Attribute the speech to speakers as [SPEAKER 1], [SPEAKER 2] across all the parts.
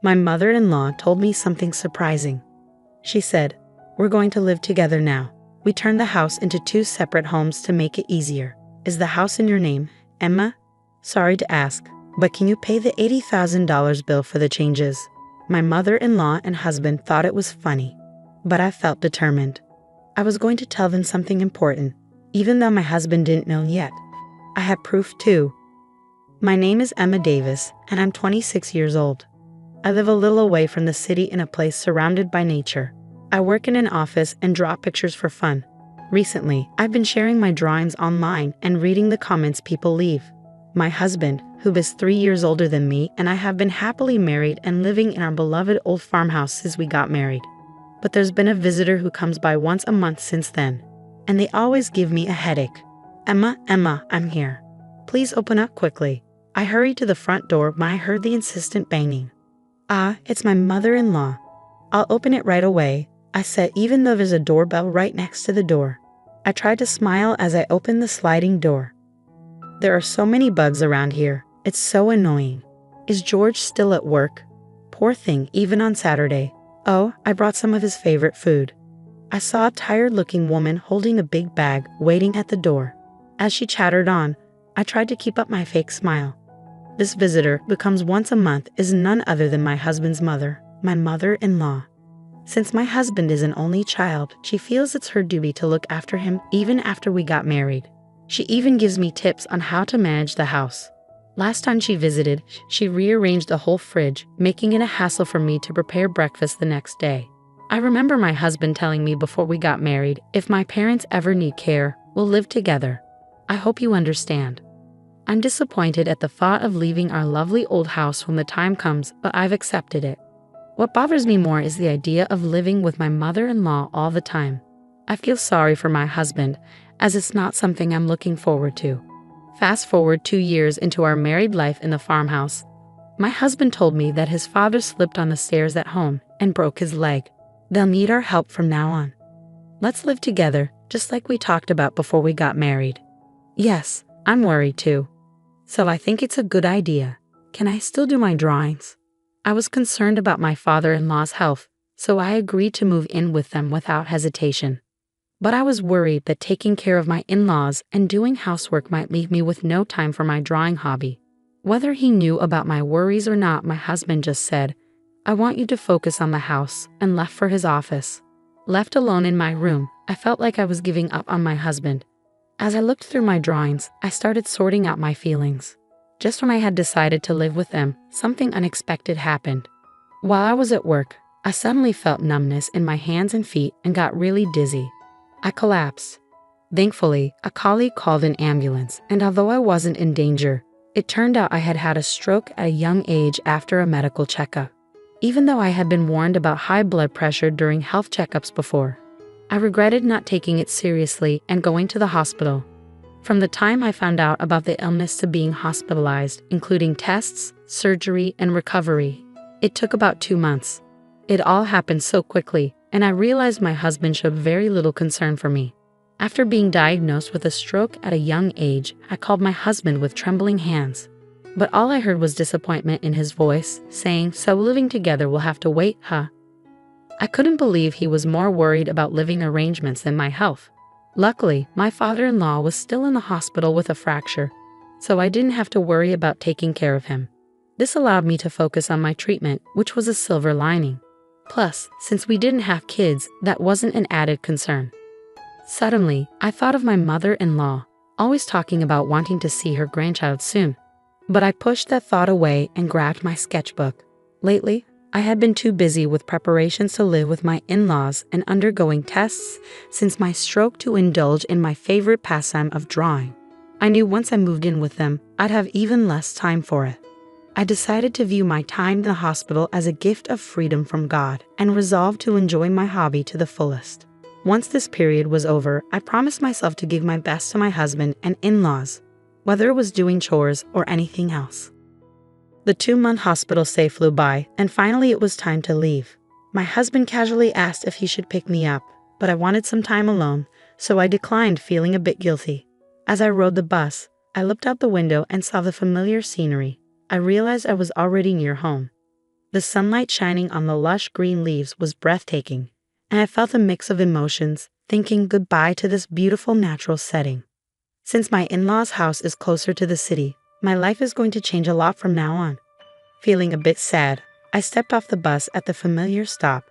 [SPEAKER 1] My mother-in-law told me something surprising. She said, "We're going to live together now. We turned the house into 2 separate homes to make it easier. Is the house in your name, Emma? Sorry to ask, but can you pay the $80,000 bill for the changes?" My mother-in-law and husband thought it was funny, but I felt determined. I was going to tell them something important, even though my husband didn't know yet. I had proof too. My name is Emma Davis, and I'm 26 years old. I live a little away from the city in a place surrounded by nature. I work in an office and draw pictures for fun. Recently, I've been sharing my drawings online and reading the comments people leave. My husband, who is 3 years older than me, and I have been happily married and living in our beloved old farmhouse since we got married. But there's been a visitor who comes by once a month since then, and they always give me a headache. "Emma, I'm here. Please open up quickly." I hurried to the front door when I heard the insistent banging. "Ah, it's my mother-in-law. I'll open it right away," I said, even though there's a doorbell right next to the door. I tried to smile as I opened the sliding door. There are so many bugs around here. It's so annoying. Is George still at work? Poor thing, even on Saturday. Oh, I brought some of his favorite food. I saw a tired-looking woman holding a big bag waiting at the door. As she chattered on, I tried to keep up my fake smile. This visitor, who comes once a month, is none other than my husband's mother, my mother-in-law. Since my husband is an only child, she feels it's her duty to look after him even after we got married. She even gives me tips on how to manage the house. Last time she visited, she rearranged the whole fridge, making it a hassle for me to prepare breakfast the next day. I remember my husband telling me before we got married, if my parents ever need care, we'll live together. I hope you understand. I'm disappointed at the thought of leaving our lovely old house when the time comes, but I've accepted it. What bothers me more is the idea of living with my mother-in-law all the time. I feel sorry for my husband, as it's not something I'm looking forward to. Fast forward 2 years into our married life in the farmhouse. My husband told me that his father slipped on the stairs at home and broke his leg. They'll need our help from now on. Let's live together, just like we talked about before we got married. Yes, I'm worried too. So I think it's a good idea. Can I still do my drawings? I was concerned about my father-in-law's health, so I agreed to move in with them without hesitation. But I was worried that taking care of my in-laws and doing housework might leave me with no time for my drawing hobby. Whether he knew about my worries or not, my husband just said, "I want you to focus on the house," and left for his office. Left alone in my room, I felt like I was giving up on my husband. As I looked through my drawings, I started sorting out my feelings. Just when I had decided to live with them, something unexpected happened. While I was at work, I suddenly felt numbness in my hands and feet and got really dizzy. I collapsed. Thankfully, a colleague called an ambulance, and although I wasn't in danger, it turned out I had had a stroke at a young age after a medical checkup. Even though I had been warned about high blood pressure during health checkups before, I regretted not taking it seriously and going to the hospital. From the time I found out about the illness to being hospitalized, including tests, surgery, and recovery, it took about 2 months. It all happened so quickly, and I realized my husband showed very little concern for me. After being diagnosed with a stroke at a young age, I called my husband with trembling hands. But all I heard was disappointment in his voice, saying, "So living together will have to wait, huh?" I couldn't believe he was more worried about living arrangements than my health. Luckily, my father-in-law was still in the hospital with a fracture, so I didn't have to worry about taking care of him. This allowed me to focus on my treatment, which was a silver lining. Plus, since we didn't have kids, that wasn't an added concern. Suddenly, I thought of my mother-in-law, always talking about wanting to see her grandchild soon. But I pushed that thought away and grabbed my sketchbook. Lately, I had been too busy with preparations to live with my in-laws and undergoing tests since my stroke to indulge in my favorite pastime of drawing. I knew once I moved in with them, I'd have even less time for it. I decided to view my time in the hospital as a gift of freedom from God and resolved to enjoy my hobby to the fullest. Once this period was over, I promised myself to give my best to my husband and in-laws, whether it was doing chores or anything else. The 2-month hospital stay flew by, and finally it was time to leave. My husband casually asked if he should pick me up, but I wanted some time alone, so I declined, feeling a bit guilty. As I rode the bus, I looked out the window and saw the familiar scenery. I realized I was already near home. The sunlight shining on the lush green leaves was breathtaking, and I felt a mix of emotions, thinking goodbye to this beautiful natural setting. Since my in-laws' house is closer to the city, my life is going to change a lot from now on. Feeling a bit sad, I stepped off the bus at the familiar stop.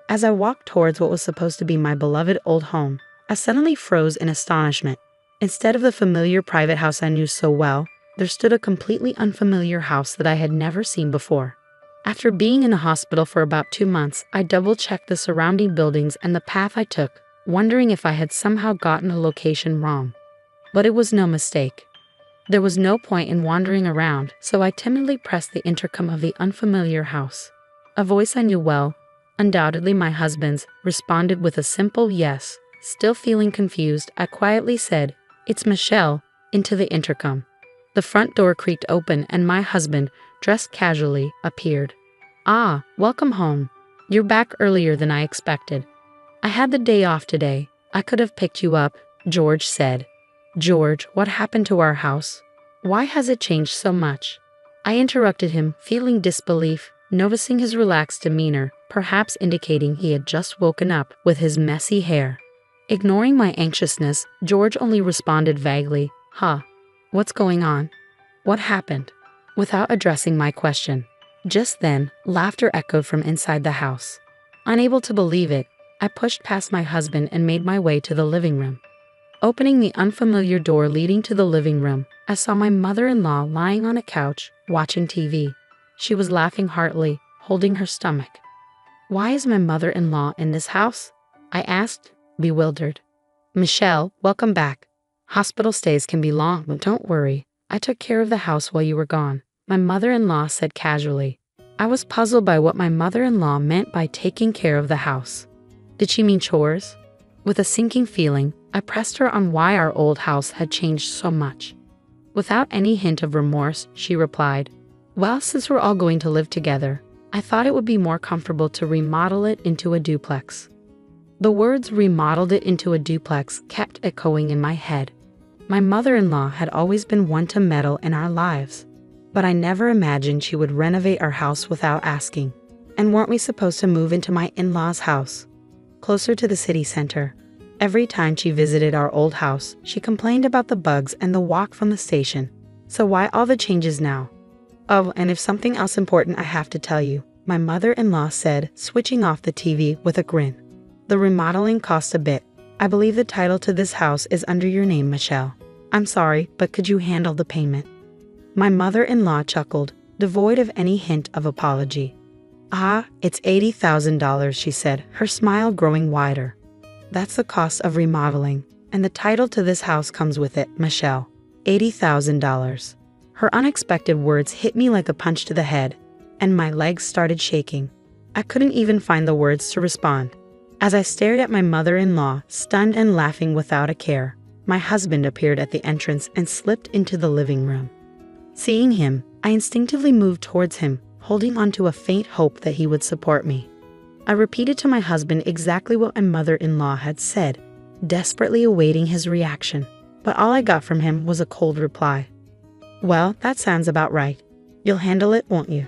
[SPEAKER 1] As I walked towards what was supposed to be my beloved old home, I suddenly froze in astonishment. Instead of the familiar private house I knew so well, there stood a completely unfamiliar house that I had never seen before. After being in a hospital for about 2 months, I double-checked the surrounding buildings and the path I took, wondering if I had somehow gotten the location wrong. But it was no mistake. There was no point in wandering around, so I timidly pressed the intercom of the unfamiliar house. A voice I knew well, undoubtedly my husband's, responded with a simple yes. Still feeling confused, I quietly said, "It's Michelle," into the intercom. The front door creaked open and my husband, dressed casually, appeared. "Ah, welcome home. You're back earlier than I expected. I had the day off today. I could have picked you up," George said. "George, what happened to our house? Why has it changed so much?" I interrupted him, feeling disbelief, noticing his relaxed demeanor, perhaps indicating he had just woken up with his messy hair. Ignoring my anxiousness, George only responded vaguely, "Huh, what's going on? What happened?" without addressing my question. Just then, laughter echoed from inside the house. Unable to believe it, I pushed past my husband and made my way to the living room. Opening the unfamiliar door leading to the living room, I saw my mother-in-law lying on a couch, watching TV. She was laughing heartily, holding her stomach. "Why is my mother-in-law in this house?" I asked, bewildered. "Michelle, welcome back. Hospital stays can be long, but don't worry. I took care of the house while you were gone," my mother-in-law said casually. I was puzzled by what my mother-in-law meant by taking care of the house. Did she mean chores? With a sinking feeling, I pressed her on why our old house had changed so much. Without any hint of remorse, she replied, "Well, since we're all going to live together, I thought it would be more comfortable to remodel it into a duplex." The words "remodeled it into a duplex" kept echoing in my head. My mother-in-law had always been one to meddle in our lives, but I never imagined she would renovate our house without asking. And weren't we supposed to move into my in-laws' house, closer to the city center? Every time she visited our old house, she complained about the bugs and the walk from the station. So why all the changes now? "Oh, and if something else important I have to tell you," my mother-in-law said, switching off the TV with a grin. "The remodeling cost a bit. I believe the title to this house is under your name, Michelle. I'm sorry, but could you handle the payment?" My mother-in-law chuckled, devoid of any hint of apology. "Ah, it's $80,000, she said, her smile growing wider. "That's the cost of remodeling, and the title to this house comes with it, Michelle. $80,000. Her unexpected words hit me like a punch to the head, and my legs started shaking. I couldn't even find the words to respond. As I stared at my mother-in-law, stunned and laughing without a care, my husband appeared at the entrance and slipped into the living room. Seeing him, I instinctively moved towards him, holding on to a faint hope that he would support me. I repeated to my husband exactly what my mother-in-law had said, desperately awaiting his reaction, but all I got from him was a cold reply. "Well, that sounds about right. You'll handle it, won't you?"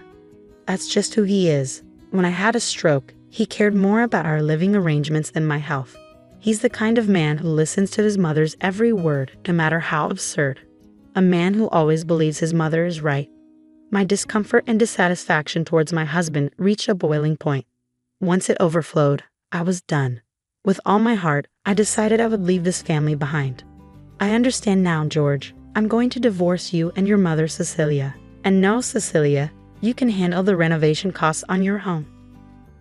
[SPEAKER 1] That's just who he is. When I had a stroke, he cared more about our living arrangements than my health. He's the kind of man who listens to his mother's every word, no matter how absurd. A man who always believes his mother is right. My discomfort and dissatisfaction towards my husband reached a boiling point. Once it overflowed, I was done. With all my heart, I decided I would leave this family behind. "I understand now, George. I'm going to divorce you and your mother, Cecilia. And no, Cecilia, you can handle the renovation costs on your own."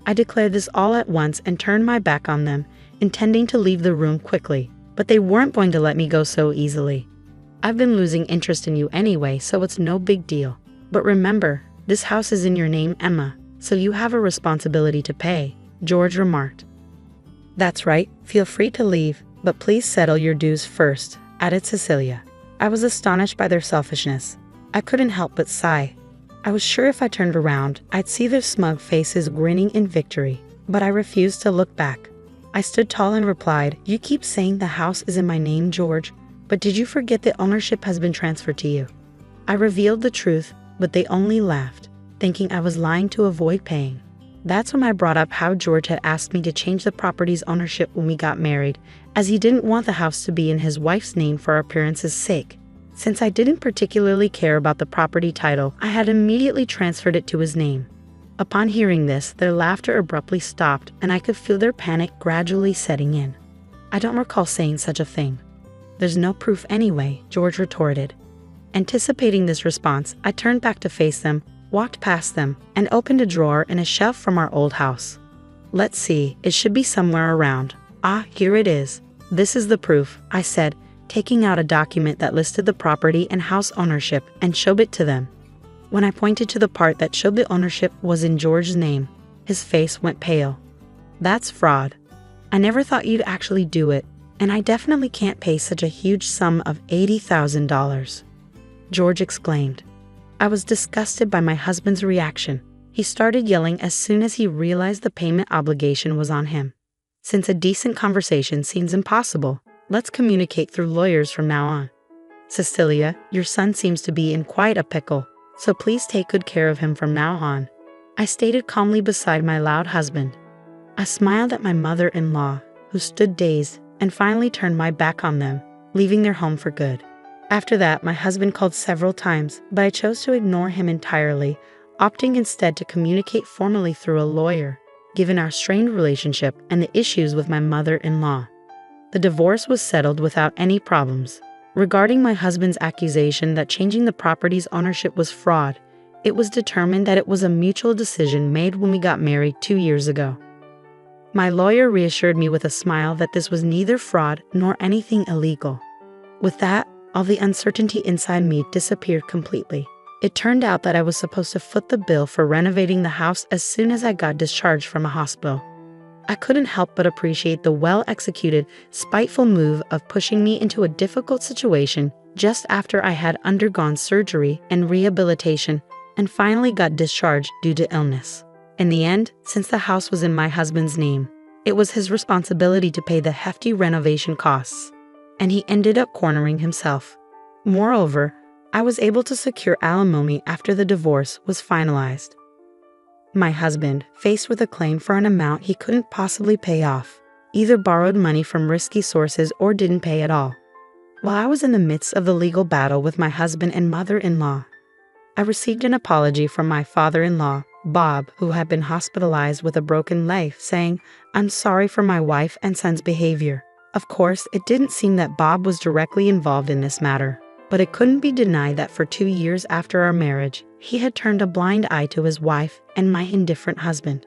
[SPEAKER 1] I declared this all at once and turned my back on them, intending to leave the room quickly, but they weren't going to let me go so easily. "I've been losing interest in you anyway, so it's no big deal. But remember, this house is in your name, Emma, so you have a responsibility to pay," George remarked. "That's right, feel free to leave, but please settle your dues first," added Cecilia. I was astonished by their selfishness. I couldn't help but sigh. I was sure if I turned around, I'd see their smug faces grinning in victory, but I refused to look back. I stood tall and replied, "You keep saying the house is in my name, George, but did you forget that ownership has been transferred to you?" I revealed the truth, but they only laughed. thinking I was lying to avoid paying. That's when I brought up how George had asked me to change the property's ownership when we got married, as he didn't want the house to be in his wife's name for appearance's sake. Since I didn't particularly care about the property title, I had immediately transferred it to his name. Upon hearing this, their laughter abruptly stopped, and I could feel their panic gradually setting in. I don't recall saying such a thing. There's no proof anyway, George retorted. Anticipating this response, I turned back to face them, walked past them, and opened a drawer in a shelf from our old house. Let's see, it should be somewhere around. Ah, here it is. This is the proof, I said, taking out a document that listed the property and house ownership and showed it to them. When I pointed to the part that showed the ownership was in George's name, his face went pale. That's fraud. I never thought you'd actually do it, and I definitely can't pay such a huge sum of $80,000. George exclaimed. I was disgusted by my husband's reaction. He started yelling as soon as he realized the payment obligation was on him. Since a decent conversation seems impossible, let's communicate through lawyers from now on. Cecilia, your son seems to be in quite a pickle, so please take good care of him from now on, I stated calmly beside my loud husband. I smiled at my mother-in-law, who stood dazed, and finally turned my back on them, leaving their home for good. After that, my husband called several times, but I chose to ignore him entirely, opting instead to communicate formally through a lawyer, given our strained relationship and the issues with my mother-in-law. The divorce was settled without any problems. Regarding my husband's accusation that changing the property's ownership was fraud, it was determined that it was a mutual decision made when we got married 2 years ago. My lawyer reassured me with a smile that this was neither fraud nor anything illegal. With that, all the uncertainty inside me disappeared completely. It turned out that I was supposed to foot the bill for renovating the house as soon as I got discharged from a hospital. I couldn't help but appreciate the well-executed, spiteful move of pushing me into a difficult situation just after I had undergone surgery and rehabilitation and finally got discharged due to illness. In the end, since the house was in my husband's name, it was his responsibility to pay the hefty renovation costs, and he ended up cornering himself. Moreover, I was able to secure alimony after the divorce was finalized. My husband, faced with a claim for an amount he couldn't possibly pay off, either borrowed money from risky sources or didn't pay at all. While I was in the midst of the legal battle with my husband and mother-in-law, I received an apology from my father-in-law, Bob, who had been hospitalized with a broken leg, saying, "I'm sorry for my wife and son's behavior." Of course, it didn't seem that Bob was directly involved in this matter, but it couldn't be denied that for 2 years after our marriage, he had turned a blind eye to his wife and my indifferent husband.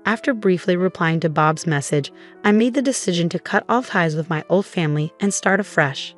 [SPEAKER 1] After briefly replying to Bob's message, I made the decision to cut all ties with my old family and start afresh.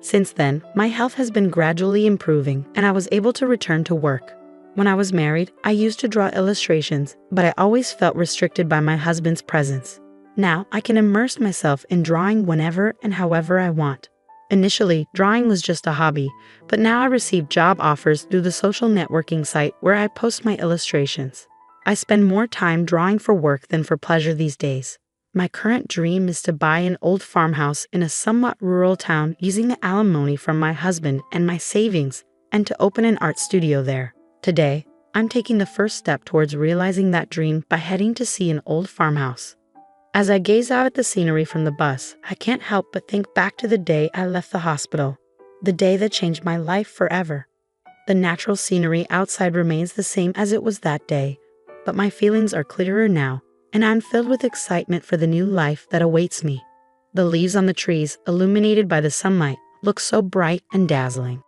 [SPEAKER 1] Since then, my health has been gradually improving and I was able to return to work. When I was married, I used to draw illustrations, but I always felt restricted by my husband's presence. Now, I can immerse myself in drawing whenever and however I want. Initially, drawing was just a hobby, but now I receive job offers through the social networking site where I post my illustrations. I spend more time drawing for work than for pleasure these days. My current dream is to buy an old farmhouse in a somewhat rural town using the alimony from my husband and my savings, and to open an art studio there. Today, I'm taking the first step towards realizing that dream by heading to see an old farmhouse. As I gaze out at the scenery from the bus, I can't help but think back to the day I left the hospital, the day that changed my life forever. The natural scenery outside remains the same as it was that day, but my feelings are clearer now, and I'm filled with excitement for the new life that awaits me. The leaves on the trees, illuminated by the sunlight, look so bright and dazzling.